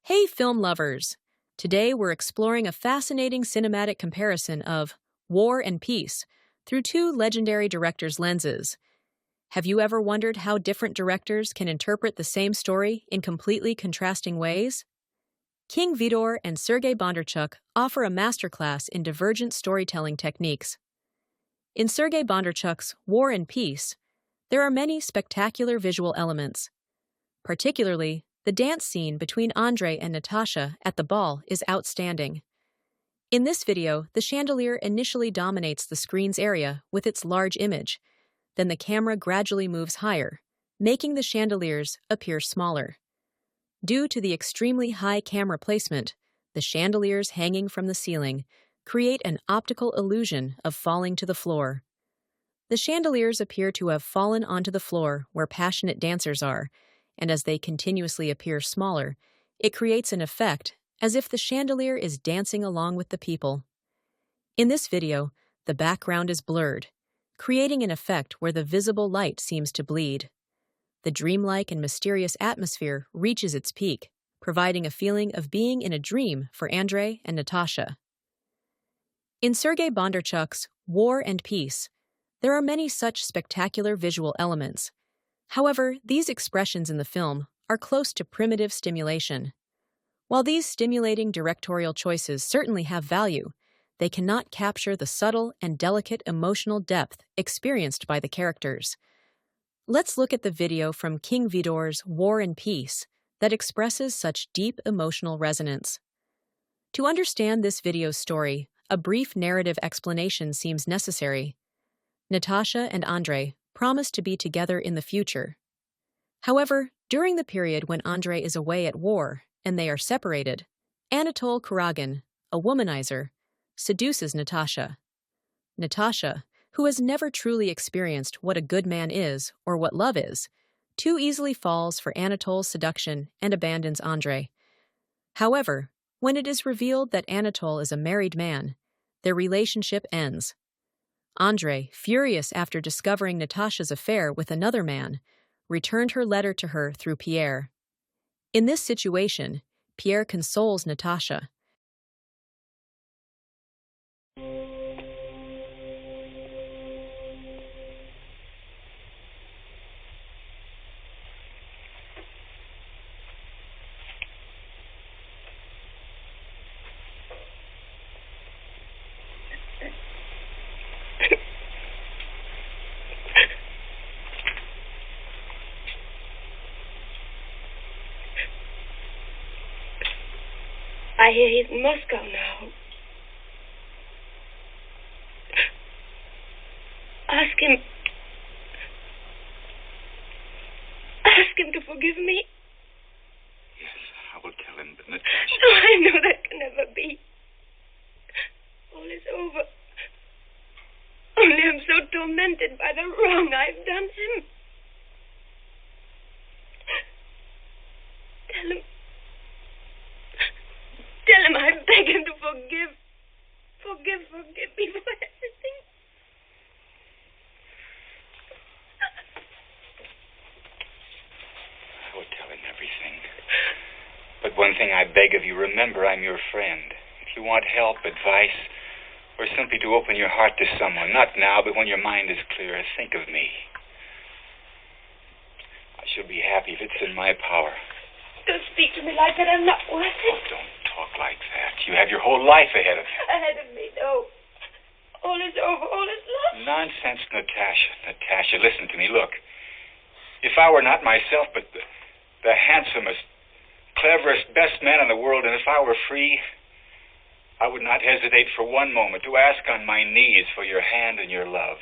Hey, film lovers! Today we're exploring a fascinating cinematic comparison of War and Peace through two legendary directors' lenses. Have you ever wondered how different directors can interpret the same story in completely contrasting ways? King Vidor and Sergei Bondarchuk offer a masterclass in divergent storytelling techniques. In Sergei Bondarchuk's War and Peace, there are many spectacular visual elements. Particularly, the dance scene between Andrei and Natasha at the ball is outstanding. In this video, the chandelier initially dominates the screen's area with its large image. Then the camera gradually moves higher, making the chandeliers appear smaller. Due to the extremely high camera placement, the chandeliers hanging from the ceiling create an optical illusion of falling to the floor. The chandeliers appear to have fallen onto the floor where passionate dancers are, and as they continuously appear smaller, it creates an effect as if the chandelier is dancing along with the people. In this video, the background is blurred, creating an effect where the visible light seems to bleed. The dreamlike and mysterious atmosphere reaches its peak, providing a feeling of being in a dream for Andrei and Natasha. In Sergei Bondarchuk's War and Peace, there are many such spectacular visual elements. However, these expressions in the film are close to primitive stimulation. While these stimulating directorial choices certainly have value, they cannot capture the subtle and delicate emotional depth experienced by the characters. Let's look at the video from King Vidor's War and Peace that expresses such deep emotional resonance. To understand this video's story, a brief narrative explanation seems necessary. Natasha and Andrei promise to be together in the future. However, during the period when Andrei is away at war and they are separated, Anatol Kuragin, a womanizer, seduces Natasha. Natasha, who has never truly experienced what a good man is or what love is, too easily falls for Anatol's seduction and abandons Andrei. However, when it is revealed that Anatol is a married man, their relationship ends. Andrei, furious after discovering Natasha's affair with another man, returned her letter to her through Pierre. In this situation, Pierre consoles Natasha. I hear he's in Moscow now. Ask him to forgive me. Yes, I will tell him, but Natasha... No, I know that can never be. All is over. Only I'm so tormented by the wrong I've done him. Tell him I beg him to forgive. Forgive me for everything. I will tell him everything. But one thing I beg of you, remember I'm your friend. If you want help, advice, or simply to open your heart to someone, not now, but when your mind is clear, think of me. I shall be happy if it's in my power. Don't speak to me like that. I'm not worth it. Oh, don't talk like that. You have your whole life ahead of you. Ahead of me, no. All is over. All is lost. Nonsense, Natasha. Natasha, listen to me. Look, if I were not myself, but the handsomest, cleverest, best man in the world, and if I were free, I would not hesitate for one moment to ask on my knees for your hand and your love.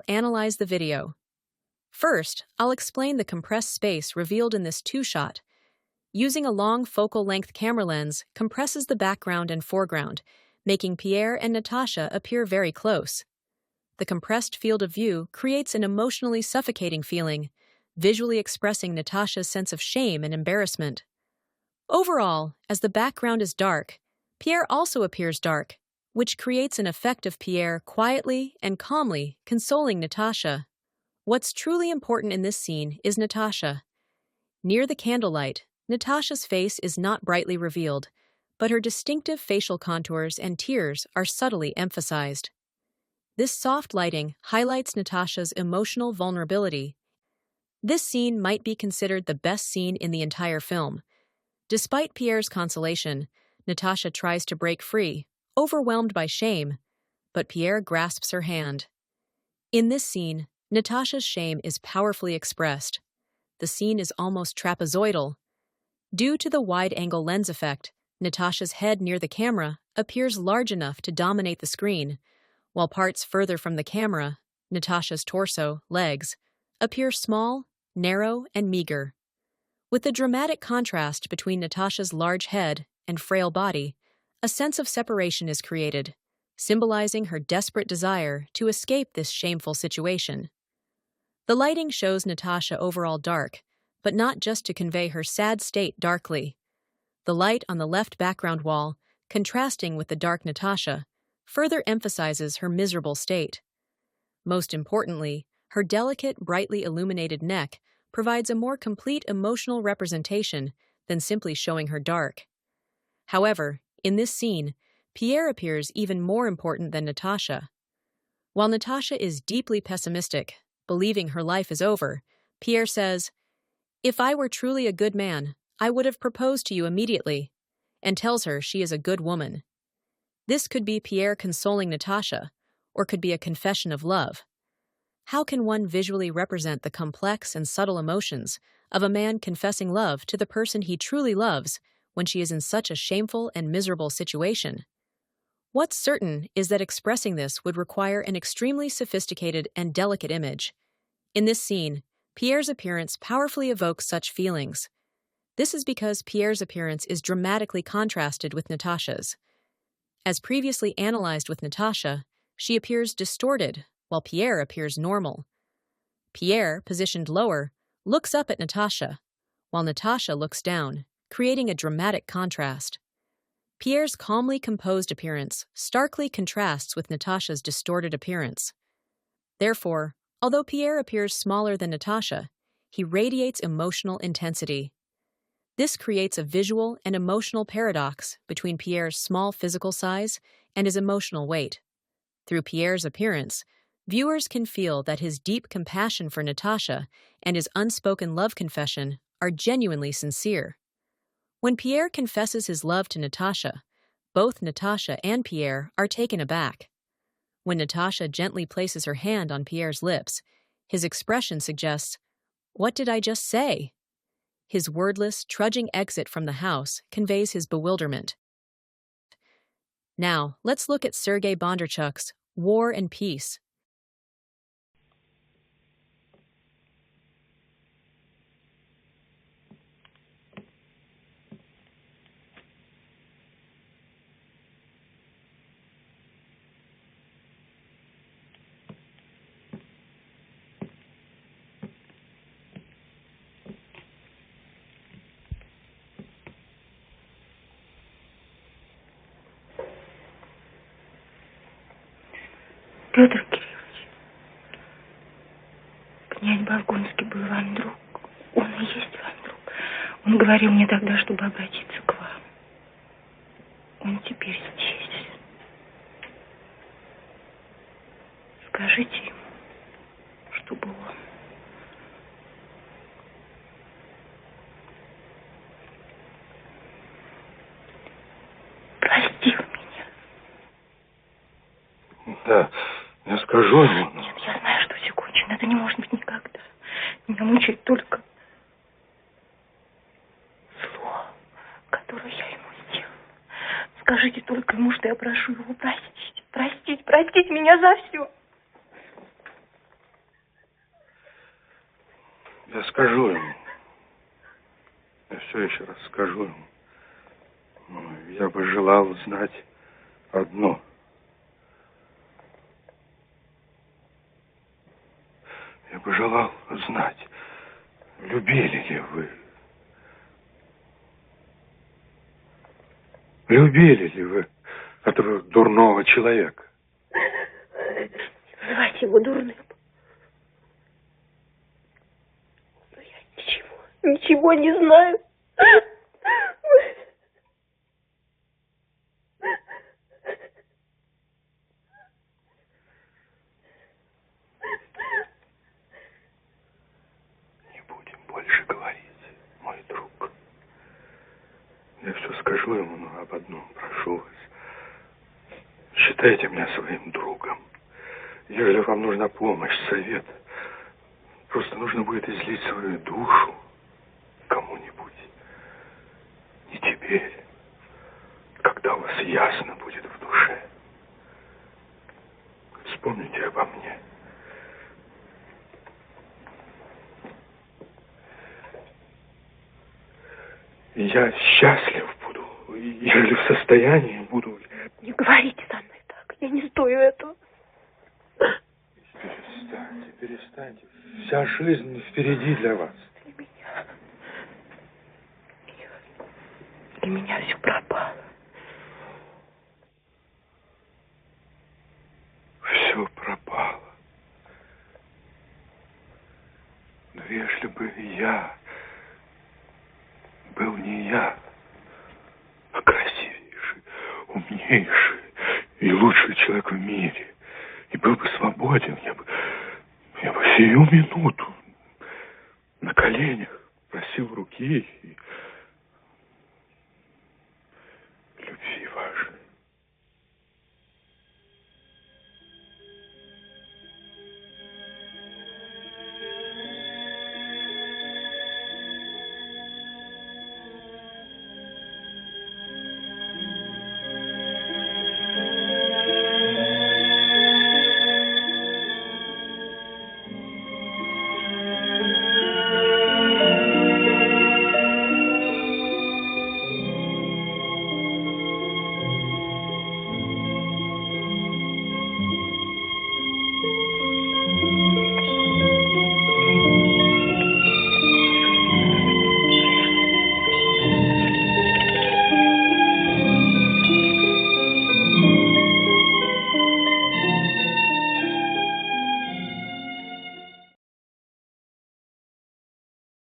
analyze the video. First, I'll explain the compressed space revealed in this two-shot. Using a long focal-length camera lens compresses the background and foreground, making Pierre and Natasha appear very close. The compressed field of view creates an emotionally suffocating feeling, visually expressing Natasha's sense of shame and embarrassment. Overall, as the background is dark, Pierre also appears dark, which creates an effect of Pierre quietly and calmly consoling Natasha. What's truly important in this scene is Natasha. Near the candlelight, Natasha's face is not brightly revealed, but her distinctive facial contours and tears are subtly emphasized. This soft lighting highlights Natasha's emotional vulnerability. This scene might be considered the best scene in the entire film. Despite Pierre's consolation, Natasha tries to break free, overwhelmed by shame, but Pierre grasps her hand. In this scene, Natasha's shame is powerfully expressed. The scene is almost trapezoidal. Due to the wide-angle lens effect, Natasha's head near the camera appears large enough to dominate the screen, while parts further from the camera, Natasha's torso, legs, appear small, narrow, and meager. With the dramatic contrast between Natasha's large head and frail body, a sense of separation is created, symbolizing her desperate desire to escape this shameful situation. The lighting shows Natasha overall dark, but not just to convey her sad state darkly. The light on the left background wall, contrasting with the dark Natasha, further emphasizes her miserable state. Most importantly, her delicate, brightly illuminated neck provides a more complete emotional representation than simply showing her dark. However, in this scene, Pierre appears even more important than Natasha. While Natasha is deeply pessimistic, believing her life is over, Pierre says, "If I were truly a good man, I would have proposed to you immediately," and tells her she is a good woman. This could be Pierre consoling Natasha, or could be a confession of love. How can one visually represent the complex and subtle emotions of a man confessing love to the person he truly loves when she is in such a shameful and miserable situation? What's certain is that expressing this would require an extremely sophisticated and delicate image. In this scene, Pierre's appearance powerfully evokes such feelings. This is because Pierre's appearance is dramatically contrasted with Natasha's. As previously analyzed with Natasha, she appears distorted, while Pierre appears normal. Pierre, positioned lower, looks up at Natasha, while Natasha looks down, creating a dramatic contrast. Pierre's calmly composed appearance starkly contrasts with Natasha's distorted appearance. Therefore, although Pierre appears smaller than Natasha, he radiates emotional intensity. This creates a visual and emotional paradox between Pierre's small physical size and his emotional weight. Through Pierre's appearance, viewers can feel that his deep compassion for Natasha and his unspoken love confession are genuinely sincere. When Pierre confesses his love to Natasha, both Natasha and Pierre are taken aback. When Natasha gently places her hand on Pierre's lips, his expression suggests, "What did I just say?" His wordless, trudging exit from the house conveys his bewilderment. Now, let's look at Sergei Bondarchuk's War and Peace. Петр Кириллович, князь Болгунский был вам друг. Он и есть вам друг. Он говорил мне тогда, чтобы обратиться к вам. Он теперь здесь. Скажите ему, чтобы он... простил меня. Да, я скажу ему. Нет, я знаю, что все кончено. Это не может быть никогда. Меня мучает только зло, которое я ему сделала. Скажите только ему, что я прошу его простить. Простить меня за все. Я скажу ему. Я все еще раз скажу ему. Но я бы желал знать одно. Я бы желал знать, любили ли вы? Любили ли вы этого дурного человека? Не называйте его дурным. Но я ничего не знаю. Не будем больше говорить, мой друг. Я все скажу ему, но об одном прошу вас. Считайте меня своим другом. Если вам нужна помощь, совет, просто нужно будет излить свою душу кому-нибудь. Не теперь, когда у вас ясно будет в душе. Вспомните обо мне. Я счастлив буду, если в состоянии буду. Не говорите со мной так. Я не стою этого. Перестаньте. Вся жизнь впереди для вас. Для меня все пропало. Все пропало. Но если бы я был не я, а красивейший, умнейший и лучший человек в мире, и был бы свободен, я бы сию минуту на коленях просил руки и любви вашей.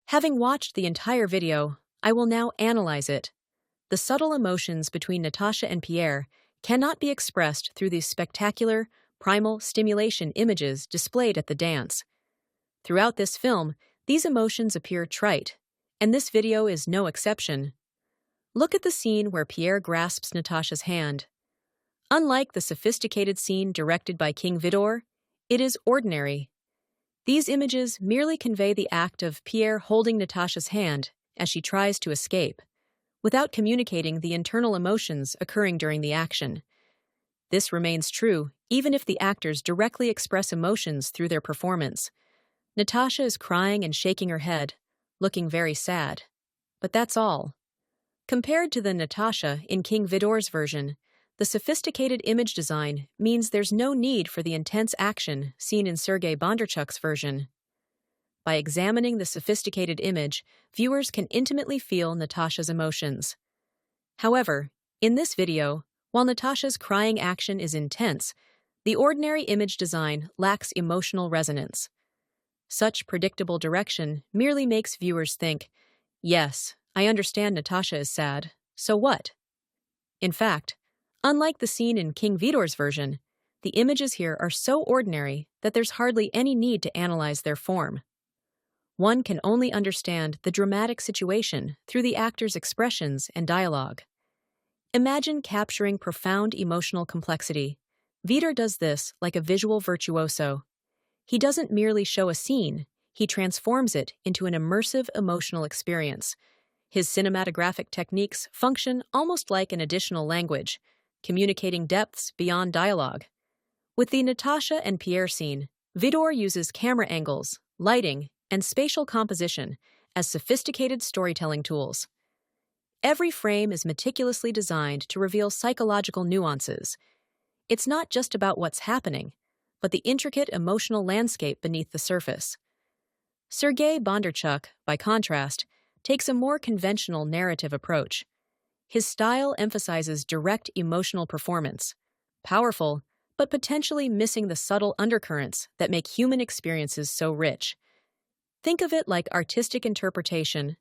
Having watched the entire video, I will now analyze it. The subtle emotions between Natasha and Pierre cannot be expressed through these spectacular, primal stimulation images displayed at the dance. Throughout this film, these emotions appear trite, and this video is no exception. Look at the scene where Pierre grasps Natasha's hand. Unlike the sophisticated scene directed by King Vidor, it is ordinary. These images merely convey the act of Pierre holding Natasha's hand as she tries to escape, without communicating the internal emotions occurring during the action. This remains true even if the actors directly express emotions through their performance. Natasha is crying and shaking her head, looking very sad. But that's all. Compared to the Natasha in King Vidor's version, the sophisticated image design means there's no need for the intense action seen in Sergei Bondarchuk's version. By examining the sophisticated image, viewers can intimately feel Natasha's emotions. However, in this video, while Natasha's crying action is intense, the ordinary image design lacks emotional resonance. Such predictable direction merely makes viewers think, yes, I understand Natasha is sad, so what? In fact, unlike the scene in King Vidor's version, the images here are so ordinary that there's hardly any need to analyze their form. One can only understand the dramatic situation through the actor's expressions and dialogue. Imagine capturing profound emotional complexity. Vidor does this like a visual virtuoso. He doesn't merely show a scene, he transforms it into an immersive emotional experience. His cinematographic techniques function almost like an additional language, communicating depths beyond dialogue. With the Natasha and Pierre scene, Vidor uses camera angles, lighting, and spatial composition as sophisticated storytelling tools. Every frame is meticulously designed to reveal psychological nuances. It's not just about what's happening, but the intricate emotional landscape beneath the surface. Sergei Bondarchuk, by contrast, takes a more conventional narrative approach. His style emphasizes direct emotional performance, powerful, but potentially missing the subtle undercurrents that make human experiences so rich. Think of it like artistic interpretation.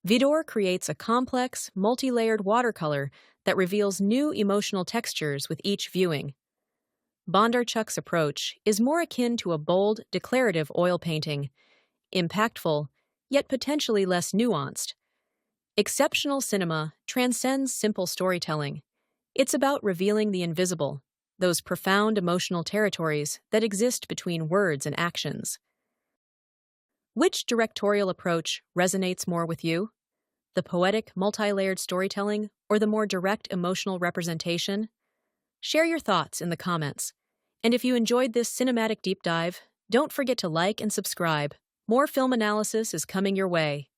Vidor creates a complex, multi-layered watercolor that reveals new emotional textures with each viewing. Bondarchuk's approach is more akin to a bold, declarative oil painting, impactful, yet potentially less nuanced. Exceptional cinema transcends simple storytelling. It's about revealing the invisible, those profound emotional territories that exist between words and actions. Which directorial approach resonates more with you? The poetic, multi-layered storytelling or the more direct emotional representation? Share your thoughts in the comments. And if you enjoyed this cinematic deep dive, don't forget to like and subscribe. More film analysis is coming your way.